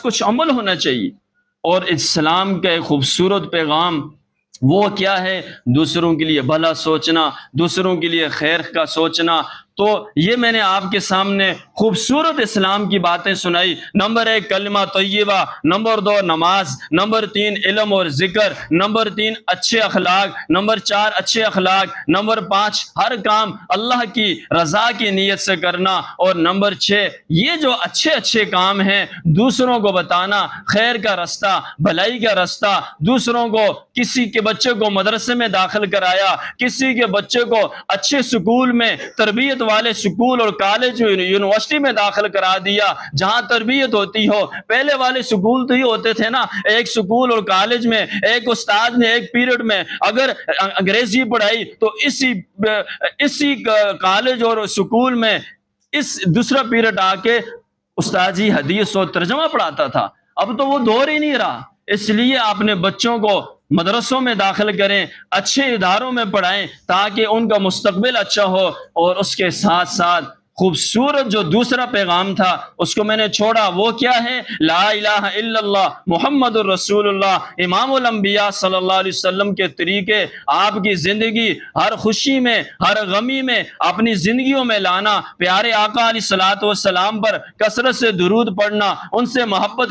کچھ عمل ہونا چاہیے۔ اور اسلام کا ایک خوبصورت پیغام وہ کیا ہے؟ دوسروں کے لیے بھلا سوچنا، دوسروں کے لیے خیر کا سوچنا۔ تو یہ میں نے آپ کے سامنے خوبصورت اسلام کی باتیں سنائی۔ نمبر 1 کلمہ طیبہ، نمبر 2 نماز، نمبر 3 علم اور ذکر، نمبر 3 اچھے اخلاق، نمبر 4 اچھے اخلاق، نمبر 5 ہر کام اللہ کی رضا کی نیت سے کرنا، اور نمبر 6 یہ جو اچھے اچھے کام ہیں دوسروں کو بتانا، خیر کا رستہ، بھلائی کا رستہ، دوسروں کو، کسی کے بچے کو مدرسے میں داخل کرایا، کسی کے بچے کو اچھے سکول میں، تربیت والے سکول اور کالج یونیورسٹی میں داخل کرا دیا جہاں تربیت ہوتی ہو۔ پہلے والے سکول تو ہی ہوتے تھے نا، ایک سکول اور کالج میں ایک استاد نے ایک پیریڈ میں اگر انگریزی پڑھائی تو اسی کالج اور سکول میں اس دوسرا پیریڈ آ کے استاد جی حدیث اور ترجمہ پڑھاتا تھا۔ اب تو وہ دور ہی نہیں رہا۔ اس لیے اپنے بچوں کو مدرسوں میں داخل کریں، اچھے اداروں میں پڑھائیں تاکہ ان کا مستقبل اچھا ہو۔ اور اس کے ساتھ ساتھ خوبصورت جو دوسرا پیغام تھا اس کو میں نے چھوڑا، وہ کیا ہے؟ لا الہ الا اللہ محمد الرسول اللہ، امام الانبیاء صلی اللہ علیہ وسلم کے طریقے آپ کی زندگی ہر خوشی میں، ہر غمی میں اپنی زندگیوں میں لانا، پیارے آقا علیہ الصلوۃ والسلام پر کثرت سے درود پڑھنا، ان سے محبت